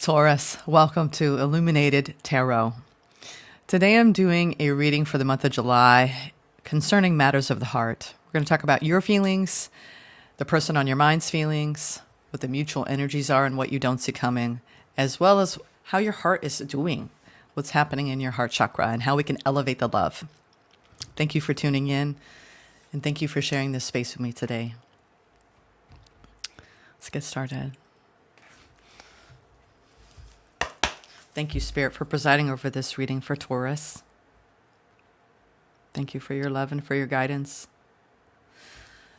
Taurus, welcome to Illuminated Tarot. Today I'm doing a reading for the month of July concerning matters of the heart. We're going to talk about your feelings, the person on your mind's feelings, what the mutual energies are and what you don't see coming, as well as how your heart is doing, what's happening in your heart chakra, and how we can elevate the love. Thank you for tuning in, and thank you for sharing this space with me today. Let's get started. Thank you, Spirit, for presiding over this reading for Taurus. Thank you for your love and for your guidance.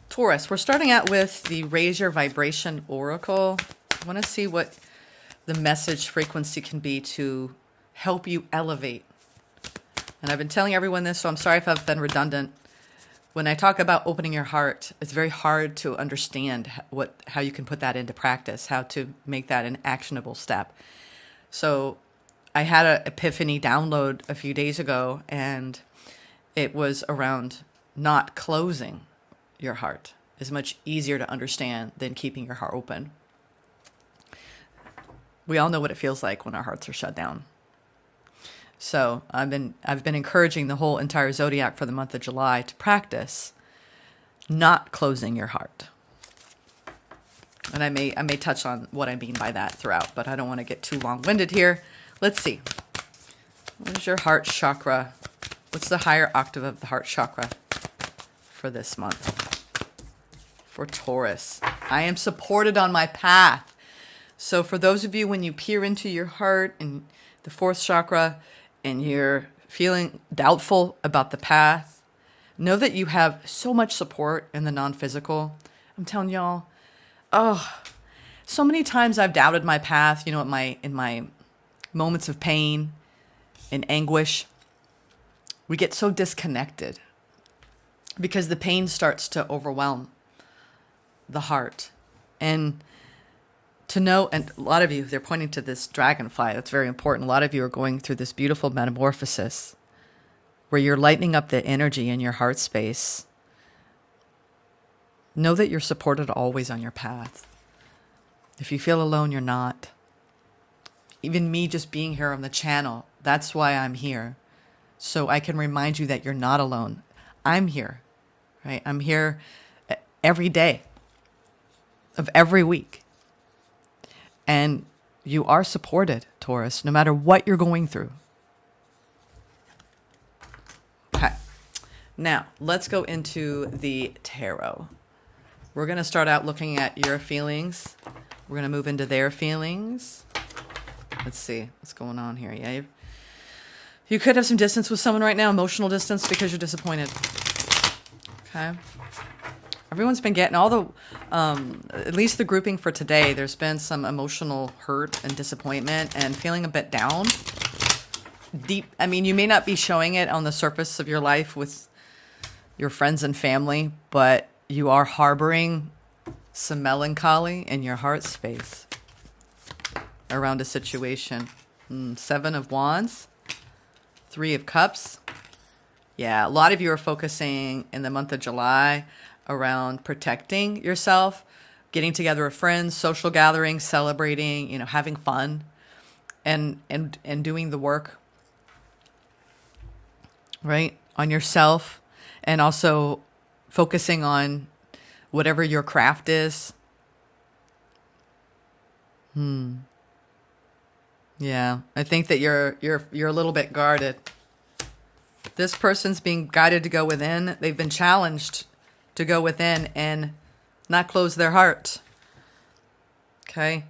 Taurus, we're starting out with the Raise Your Vibration Oracle. I want to see what the message frequency can be to help you elevate. And I've been telling everyone this, so I'm sorry if I've been redundant. When I talk about opening your heart, it's very hard to understand how you can put that into practice, how to make that an actionable step. So I had an epiphany download a few days ago, and it was around not closing your heart. It's much easier to understand than keeping your heart open. We all know what it feels like when our hearts are shut down. So I've been encouraging the whole entire zodiac for the month of July to practice not closing your heart. And I may touch on what I mean by that throughout, but I don't want to get too long-winded here. Let's see. What is your heart chakra? What's the higher octave of the heart chakra for this month? For Taurus. I am supported on my path. So for those of you, when you peer into your heart and the fourth chakra and you're feeling doubtful about the path, know that you have so much support in the non-physical. I'm telling y'all, so many times I've doubted my path, in my moments of pain and anguish. We get so disconnected because the pain starts to overwhelm the heart. And to know, and a lot of you, they're pointing to this dragonfly. That's very important. A lot of you are going through this beautiful metamorphosis where you're lightening up the energy in your heart space. Know that you're supported always on your path. If you feel alone, you're not. Even me just being here on the channel, that's why I'm here. So I can remind you that you're not alone. I'm here, right? I'm here every day of every week. And you are supported, Taurus, no matter what you're going through. Okay. Now, let's go into the tarot. We're going to start out looking at your feelings. We're going to move into their feelings. Let's see what's going on here. Yeah, you could have some distance with someone right now, emotional distance, because you're disappointed. Okay. Everyone's been getting all the, at least the grouping for today, there's been some emotional hurt and disappointment and feeling a bit down. Deep. I mean, you may not be showing it on the surface of your life with your friends and family, but you are harboring some melancholy in your heart space around a situation. 7 of Wands, 3 of Cups. Yeah, a lot of you are focusing in the month of July around protecting yourself, getting together with friends, social gatherings, celebrating, having fun, and doing the work, right, on yourself, and also focusing on whatever your craft is. Yeah, I think that you're a little bit guarded. This person's being guided to go within. They've been challenged to go within and not close their heart. Okay.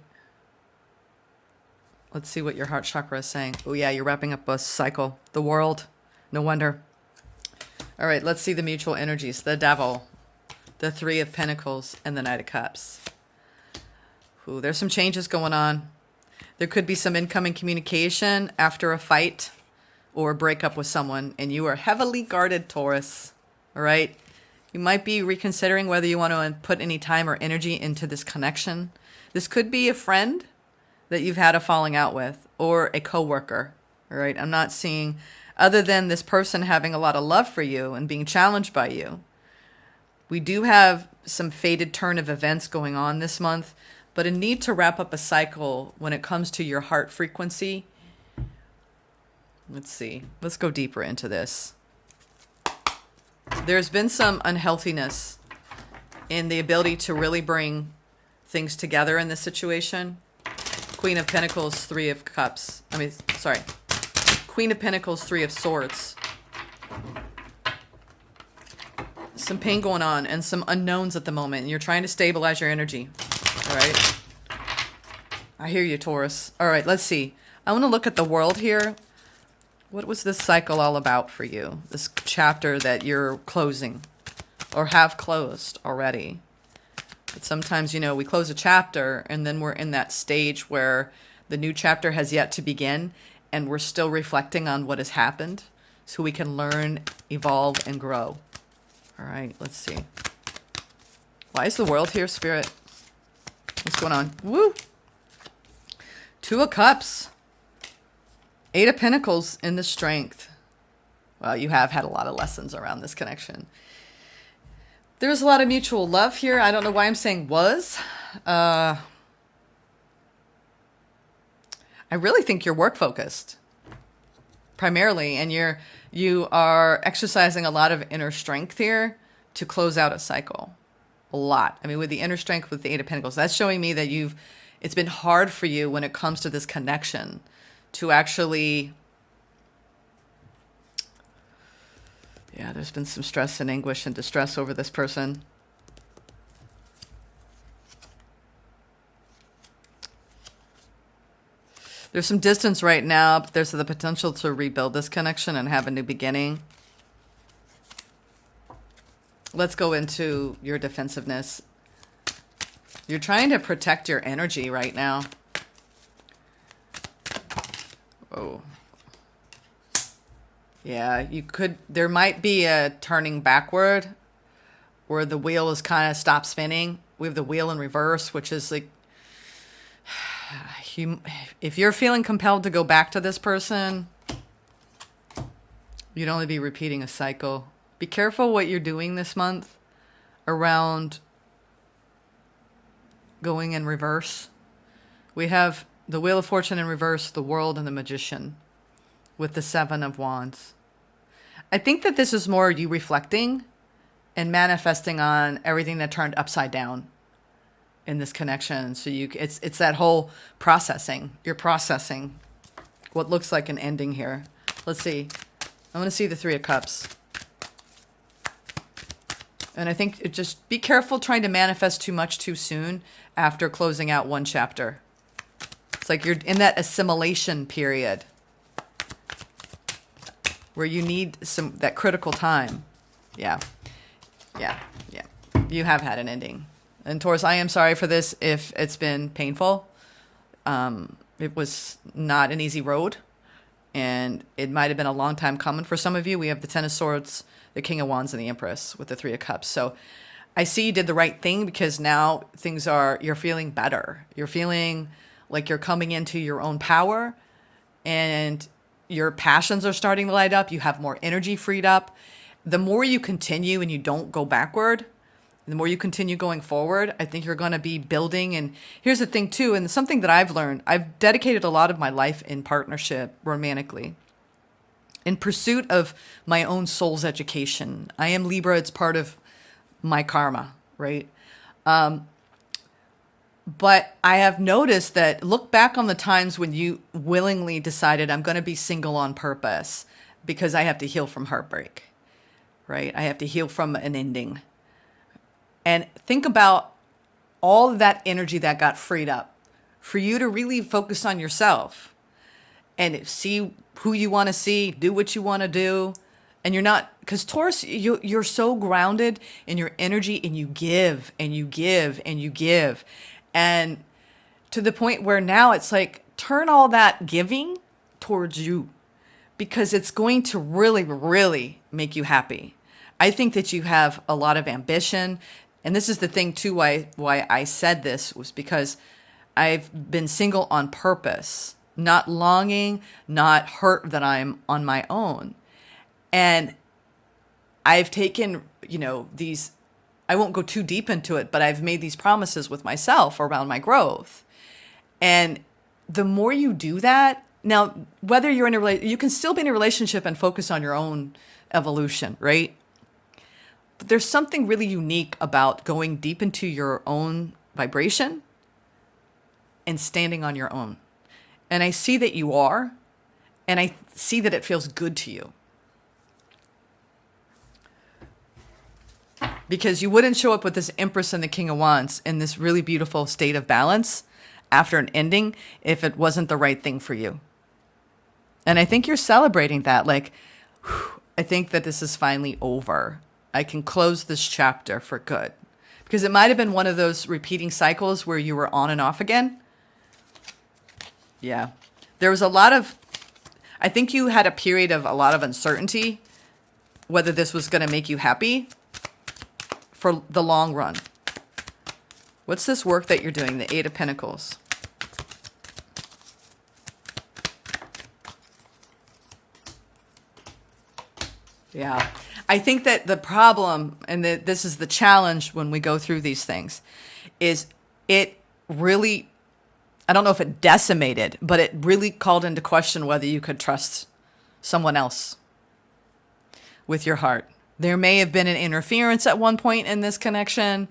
Let's see what your heart chakra is saying. Oh yeah, you're wrapping up a cycle. The world. No wonder. All right, let's see the mutual energies. The Devil, the 3 of Pentacles, and the Knight of Cups. Ooh, there's some changes going on. There could be some incoming communication after a fight or a breakup with someone, and you are heavily guarded, Taurus. All right? You might be reconsidering whether you want to put any time or energy into this connection. This could be a friend that you've had a falling out with, or a coworker. All right? I'm not seeing, other than this person having a lot of love for you and being challenged by you. We do have some fated turn of events going on this month, but a need to wrap up a cycle when it comes to your heart frequency. Let's see. Let's go deeper into this. There's been some unhealthiness in the ability to really bring things together in this situation. Queen of Pentacles, Three of Cups. Queen of Pentacles, Three of Swords. Some pain going on and some unknowns at the moment. And you're trying to stabilize your energy. All right. I hear you, Taurus. All right, let's see. I want to look at the world here. What was this cycle all about for you? This chapter that you're closing or have closed already. But sometimes, we close a chapter and then we're in that stage where the new chapter has yet to begin and we're still reflecting on what has happened so we can learn, evolve, and grow. All right, let's see. Why is the world here, Spirit? What's going on? Woo! Two of Cups. Eight of Pentacles in the Strength. Well, you have had a lot of lessons around this connection. There's a lot of mutual love here. I don't know why I'm saying was. I really think you're work focused primarily, and you are exercising a lot of inner strength here to close out a cycle. A lot. I mean, with the inner strength with the Eight of Pentacles, that's showing me that it's been hard for you when it comes to this connection to actually, there's been some stress and anguish and distress over this person. There's some distance right now, but there's the potential to rebuild this connection and have a new beginning. Let's go into your defensiveness. You're trying to protect your energy right now. Oh. Yeah, there might be a turning backward where the wheel is kind of stopped spinning. We have the wheel in reverse, which is like, if you're feeling compelled to go back to this person, you'd only be repeating a cycle. Be careful what you're doing this month around going in reverse. We have the Wheel of Fortune in reverse, the World, and the Magician with the Seven of Wands. I think that this is more you reflecting and manifesting on everything that turned upside down in this connection. So it's that whole processing. You're processing what looks like an ending here. Let's see. I want to see the Three of Cups. And I think just be careful trying to manifest too much too soon after closing out one chapter. It's like you're in that assimilation period where you need that critical time. Yeah. You have had an ending. And Taurus, I am sorry for this if it's been painful. It was not an easy road, and it might have been a long time coming for some of you. We have the Ten of Swords, the King of Wands, and the Empress with the Three of Cups. So I see you did the right thing because now you're feeling better. You're feeling like you're coming into your own power and your passions are starting to light up. You have more energy freed up. The more you continue and you don't go backward, the more you continue going forward, I think you're going to be building. And here's the thing too, and something that I've learned, I've dedicated a lot of my life in partnership romantically in pursuit of my own soul's education. I am Libra. It's part of my karma, right? But I have noticed that look back on the times when you willingly decided I'm going to be single on purpose because I have to heal from heartbreak, right? I have to heal from an ending. And think about all of that energy that got freed up for you to really focus on yourself and see who you want to see, do what you want to do. And you're not, because Taurus, you're so grounded in your energy and you give and you give and you give. And to the point where now it's like, turn all that giving towards you because it's going to really, really make you happy. I think that you have a lot of ambition. And this is the thing too, why I said this was because I've been single on purpose, not longing, not hurt that I'm on my own. And I've taken, these I won't go too deep into it, but I've made these promises with myself around my growth. And the more you do that, now, whether you're in a relationship, you can still be in a relationship and focus on your own evolution, right? But there's something really unique about going deep into your own vibration and standing on your own. And I see that you are, and I see that it feels good to you. Because you wouldn't show up with this Empress and the King of Wands in this really beautiful state of balance after an ending if it wasn't the right thing for you. And I think you're celebrating that. Like, whew, I think that this is finally over. I can close this chapter for good. Because it might have been one of those repeating cycles where you were on and off again. Yeah. There was a lot of, I think you had a period of a lot of uncertainty whether this was going to make you happy for the long run. What's this work that you're doing? The Eight of Pentacles. Yeah. I think that the problem, and this is the challenge when we go through these things, is it really, I don't know if it decimated, but it really called into question whether you could trust someone else with your heart. There may have been an interference at one point in this connection,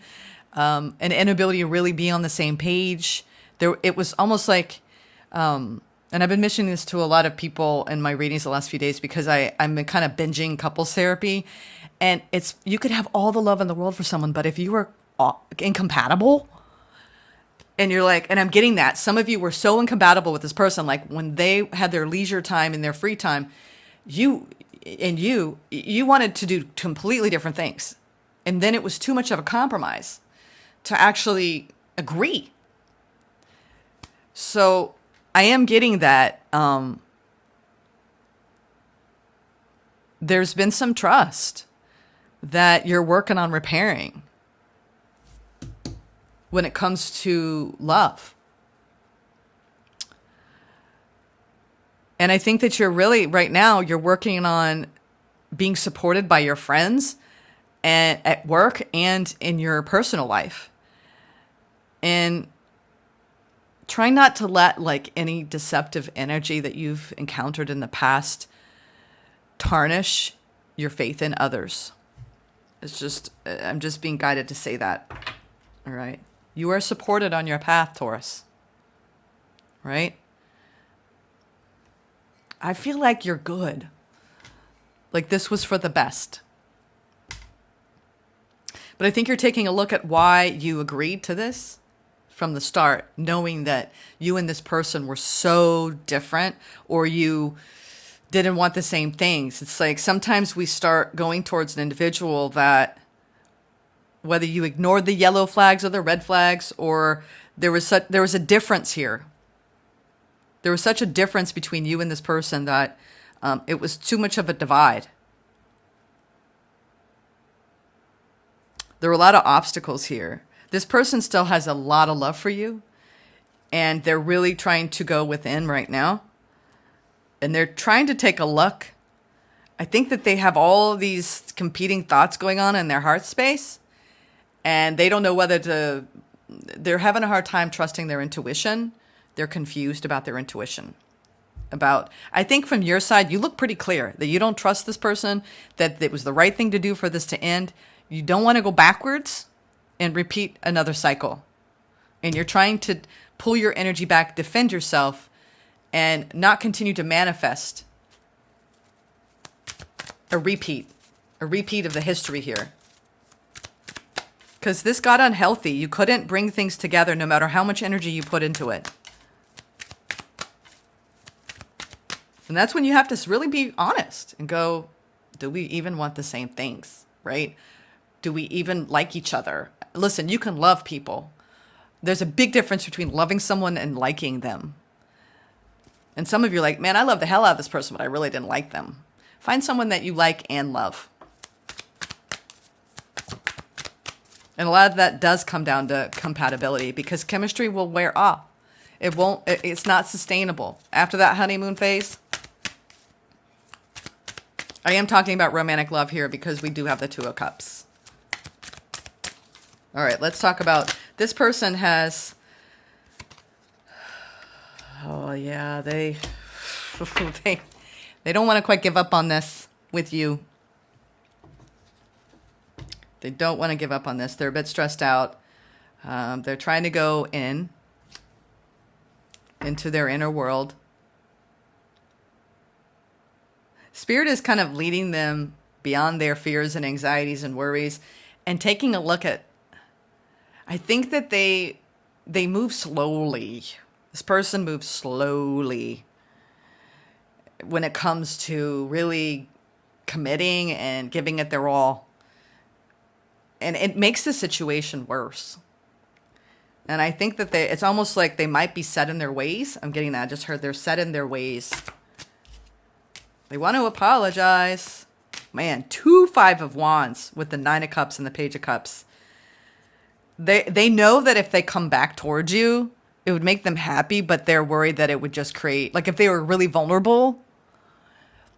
an inability to really be on the same page. It was almost like, and I've been mentioning this to a lot of people in my readings the last few days because I'm been kind of binging couples therapy. And you could have all the love in the world for someone, but if you were incompatible, and you're like, and I'm getting that, some of you were so incompatible with this person, like when they had their leisure time and their free time, you wanted to do completely different things. And then it was too much of a compromise to actually agree. So I am getting that there's been some trust that you're working on repairing when it comes to love. And I think that you're really, right now, you're working on being supported by your friends and at work and in your personal life. And try not to let like any deceptive energy that you've encountered in the past tarnish your faith in others. I'm just being guided to say that. All right. You are supported on your path, Taurus. Right? I feel like you're good. Like this was for the best. But I think you're taking a look at why you agreed to this from the start, knowing that you and this person were so different, or you didn't want the same things. It's like sometimes we start going towards an individual that, whether you ignored the yellow flags or the red flags, or there was a difference here. There was such a difference between you and this person that it was too much of a divide. There were a lot of obstacles here. This person still has a lot of love for you, and they're really trying to go within right now. And they're trying to take a look. I think that they have all these competing thoughts going on in their heart space, and they don't know whether to, they're having a hard time trusting their intuition. They're confused about their intuition. I think from your side, you look pretty clear that you don't trust this person, that it was the right thing to do for this to end. You don't want to go backwards and repeat another cycle. And you're trying to pull your energy back, defend yourself, and not continue to manifest a repeat of the history here. Because this got unhealthy. You couldn't bring things together no matter how much energy you put into it. And that's when you have to really be honest and go, do we even want the same things, right? Do we even like each other? Listen, you can love people. There's a big difference between loving someone and liking them. And some of you are like, man, I love the hell out of this person, but I really didn't like them. Find someone that you like and love. And a lot of that does come down to compatibility, because chemistry will wear off. It's not sustainable. After that honeymoon phase, I am talking about romantic love here because we do have the Two of Cups. All right, let's talk about this person has, oh yeah, they they don't want to quite give up on this with you. They don't want to give up on this. They're a bit stressed out. They're trying to go into their inner world. Spirit is kind of leading them beyond their fears and anxieties and worries and taking a look at, I think that they move slowly. This person moves slowly when it comes to really committing and giving it their all. And it makes the situation worse. And I think that it's almost like they might be set in their ways. I'm getting that. I just heard they're set in their ways. They want to apologize. Man, 2 5 of Wands with the 9 of Cups and the Page of Cups. They know that if they come back towards you, it would make them happy, but they're worried that it would just create, like if they were really vulnerable,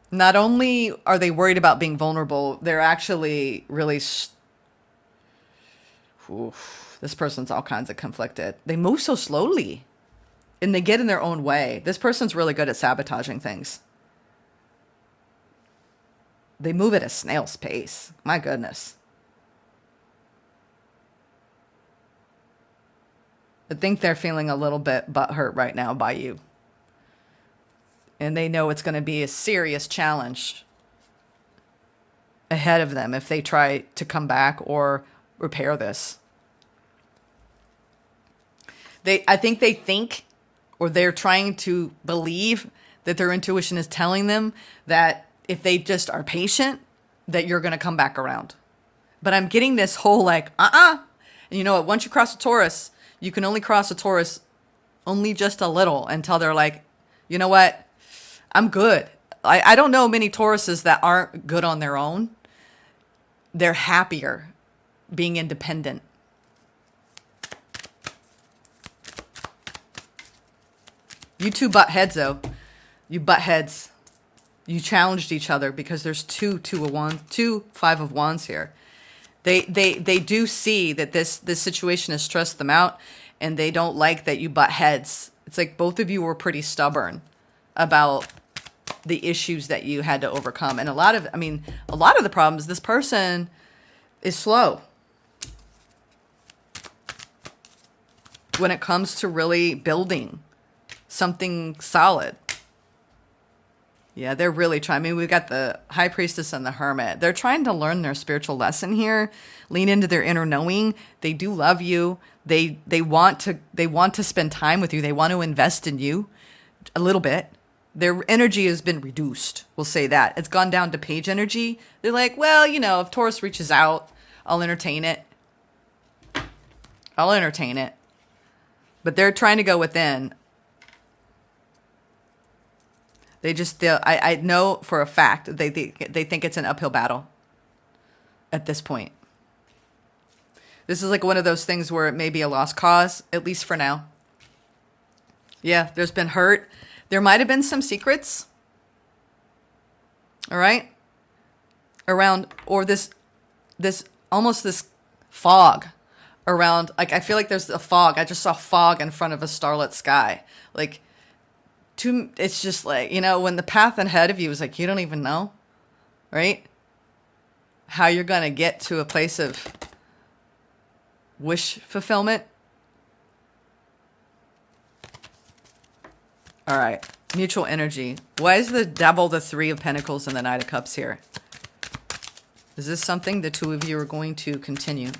not only are they worried about being vulnerable, they're actually really, this person's all kinds of conflicted. They move so slowly and they get in their own way. This person's really good at sabotaging things. They move at a snail's pace. My goodness. I think they're feeling a little bit butthurt right now by you. And they know it's going to be a serious challenge ahead of them if they try to come back or repair this. I think they think, or they're trying to believe that their intuition is telling them that if they just are patient, that you're going to come back around. But I'm getting this whole like, And you know what? Once you cross a Taurus, you can only cross a Taurus only just a little until they're like, you know what? I'm good. I don't know many Tauruses that aren't good on their own. They're happier being independent. You two butt heads, though. You butt heads. You challenged each other because there's 2 5 of Wands here. They do see that this situation has stressed them out, and they don't like that you butt heads. It's like both of you were pretty stubborn about the issues that you had to overcome. And a lot of the problems, this person is slow when it comes to really building something solid. Yeah, they're really trying. I mean, we've got the High Priestess and the Hermit. They're trying to learn their spiritual lesson here, lean into their inner knowing. They do love you. They want to spend time with you. They want to invest in you a little bit. Their energy has been reduced. We'll say that. It's gone down to Page energy. They're like, well, you know, if Taurus reaches out, I'll entertain it. But they're trying to go within. I know for a fact they think it's an uphill battle at this point. This is like one of those things where it may be a lost cause, at least for now. Yeah, there's been hurt. There might have been some secrets. All right? Around, or this almost this fog around, like I feel like there's a fog. I just saw fog in front of a starlit sky. Like, it's just like, you know, when the path ahead of you is like, you don't even know, right? How you're going to get to a place of wish fulfillment. All right. Mutual energy. Why is the Devil, the 3 of Pentacles, and the Knight of Cups here? Is this something the two of you are going to continue?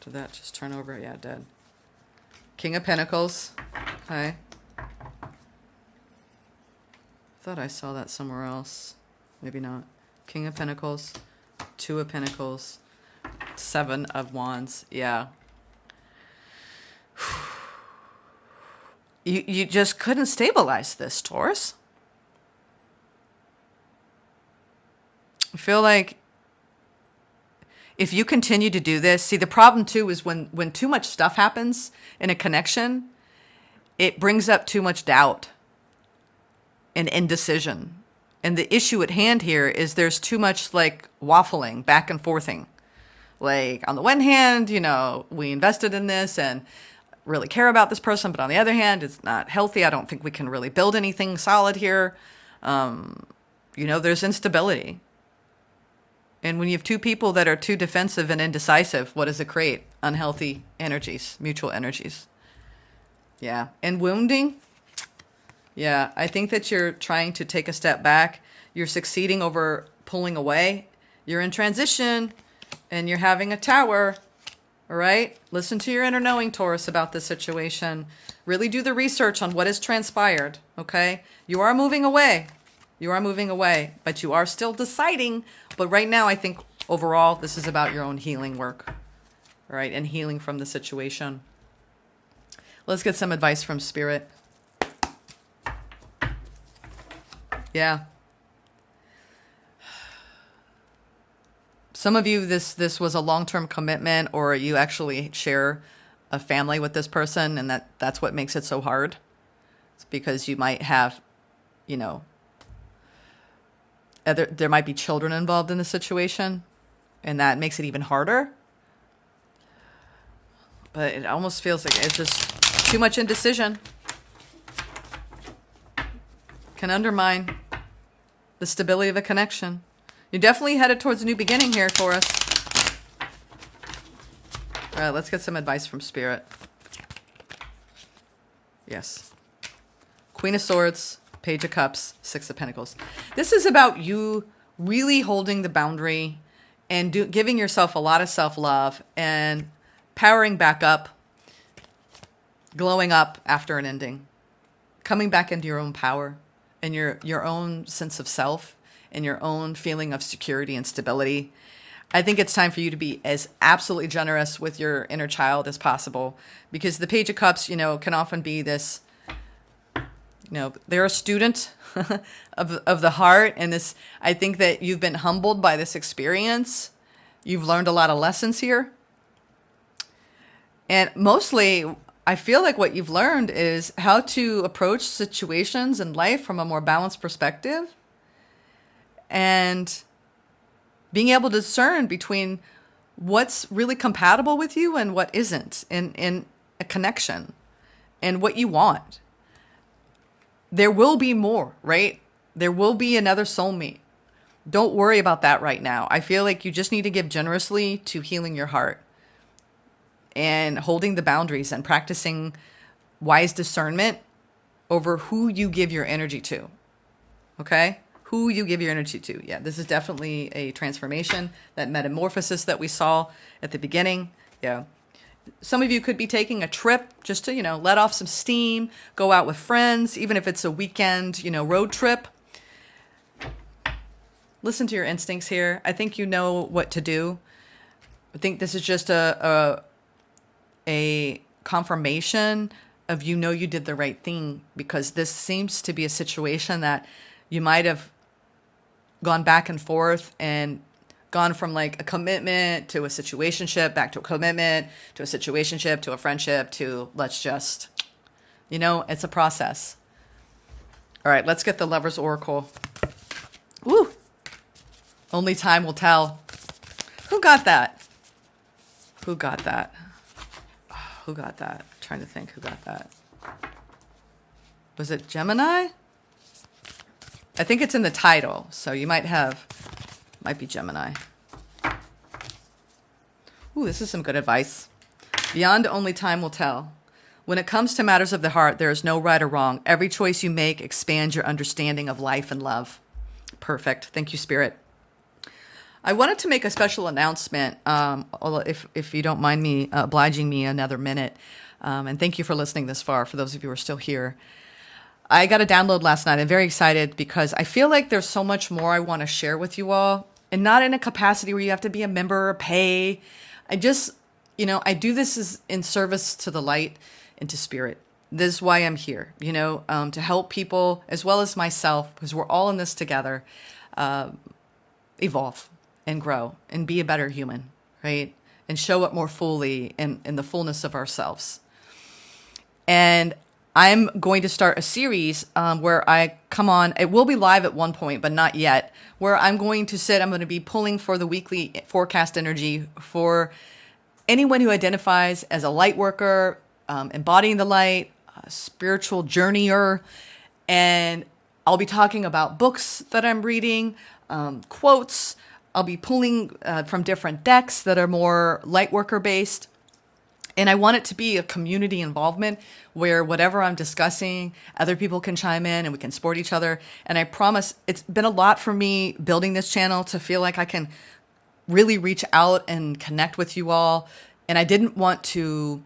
Did that just turn over? Yeah, it did. King of Pentacles. Okay. Thought I saw that somewhere else. Maybe not. King of Pentacles. 2 of Pentacles. 7 of Wands. Yeah. You just couldn't stabilize this, Taurus. I feel like if you continue to do this, see, the problem too is when too much stuff happens in a connection, it brings up too much doubt and indecision And the issue at hand here is there's too much like waffling, back and forthing. Like on the one hand, you know, we invested in this and really care about this person, but on the other hand, it's not healthy. I don't think we can really build anything solid here. You know, there's instability. And when you have two people that are too defensive and indecisive, what does it create? Unhealthy energies, mutual energies. Yeah. And wounding. Yeah. I think that you're trying to take a step back. You're succeeding over pulling away. You're in transition and you're having a tower. All right. Listen to your inner knowing, Taurus, about this situation. Really do the research on what has transpired. Okay. You are moving away. You are moving away, but you are still deciding. But right now, I think overall, this is about your own healing work, right? And healing from the situation. Let's get some advice from Spirit. Yeah. Some of you, this was a long-term commitment, or you actually share a family with this person, and that's what makes it so hard. It's because you might have, you know, there might be children involved in the situation, and that makes it even harder. But it almost feels like it's just too much indecision. Can undermine the stability of a connection. You're definitely headed towards a new beginning here, Taurus. All right, let's get some advice from Spirit. Yes. Queen of Swords, Page of Cups, Six of Pentacles. This is about you really holding the boundary and giving yourself a lot of self-love and powering back up, glowing up after an ending, coming back into your own power and your own sense of self and your own feeling of security and stability. I think it's time for you to be as absolutely generous with your inner child as possible, because the Page of Cups, you know, can often be this, you know, they're a student of the heart. And this, I think that you've been humbled by this experience. You've learned a lot of lessons here. And mostly, I feel like what you've learned is how to approach situations in life from a more balanced perspective. And being able to discern between what's really compatible with you and what isn't in a connection and what you want. There will be more, right? There will be another soulmate. Don't worry about that right now. I feel like you just need to give generously to healing your heart and holding the boundaries and practicing wise discernment over who you give your energy to. Okay? Who you give your energy to. Yeah, this is definitely a transformation, that metamorphosis that we saw at the beginning. Yeah. Some of you could be taking a trip just to, you know, let off some steam, go out with friends, even if it's a weekend, you know, road trip. Listen to your instincts here. I think you know what to do. I think this is just a confirmation of, you know, you did the right thing, because this seems to be a situation that you might have gone back and forth and gone from like a commitment to a situationship, back to a commitment to a situationship to a friendship to let's just, you know, it's a process. All right, let's get the Lover's Oracle. Woo! Only time will tell. Who got that? Who got that? Who got that? I'm trying to think who got that. Was it Gemini? I think it's in the title, so you might be Gemini. Ooh, this is some good advice. Beyond only time will tell. When it comes to matters of the heart, there is no right or wrong. Every choice you make expands your understanding of life and love. Perfect. Thank you, Spirit. I wanted to make a special announcement, if you don't mind me obliging me another minute. And thank you for listening this far, for those of you who are still here. I got a download last night. I'm very excited because I feel like there's so much more I want to share with you all, and not in a capacity where you have to be a member or pay. I just, you know, I do this as in service to the light and to Spirit. This is why I'm here, you know, to help people as well as myself, because we're all in this together, evolve and grow and be a better human, right? And show up more fully in the fullness of ourselves. And I'm going to start a series where I come on. It will be live at one point, but not yet. Where I'm going to be pulling for the weekly forecast energy for anyone who identifies as a light worker, embodying the light, a spiritual journeyer. And I'll be talking about books that I'm reading, quotes. I'll be pulling from different decks that are more light worker based. And I want it to be a community involvement where whatever I'm discussing, other people can chime in and we can support each other. And I promise, it's been a lot for me building this channel to feel like I can really reach out and connect with you all. And I didn't want to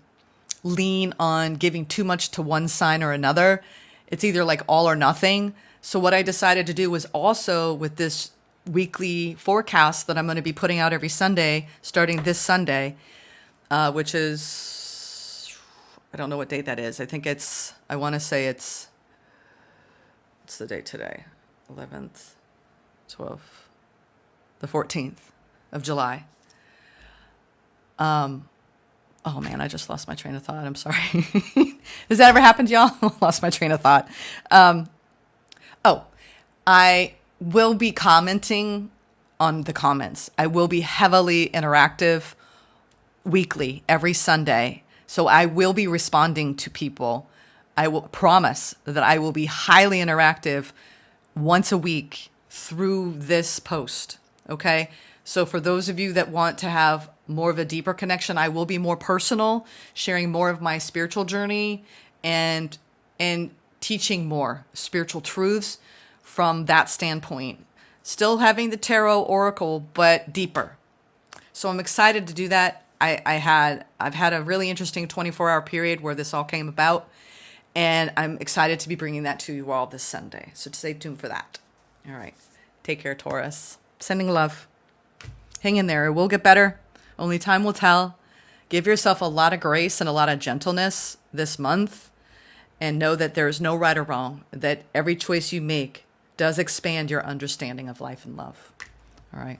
lean on giving too much to one sign or another. It's either like all or nothing. So what I decided to do was also with this weekly forecast that I'm going to be putting out every Sunday, starting this Sunday, which is, I don't know what date that is. I want to say what's the date today? 11th, 12th, the 14th of July. Oh man, I just lost my train of thought. I'm sorry. Has that ever happened to y'all? Lost my train of thought. I will be commenting on the comments. I will be heavily interactive weekly, every Sunday. So I will be responding to people. I will promise that I will be highly interactive once a week through this post. Okay. So for those of you that want to have more of a deeper connection, I will be more personal, sharing more of my spiritual journey and teaching more spiritual truths from that standpoint. Still having the tarot oracle, but deeper. So I'm excited to do that. I've had a really interesting 24-hour period where this all came about, and I'm excited to be bringing that to you all this Sunday. So stay tuned for that. All right. Take care, Taurus. Sending love. Hang in there. It will get better. Only time will tell. Give yourself a lot of grace and a lot of gentleness this month, and know that there is no right or wrong, that every choice you make does expand your understanding of life and love. All right.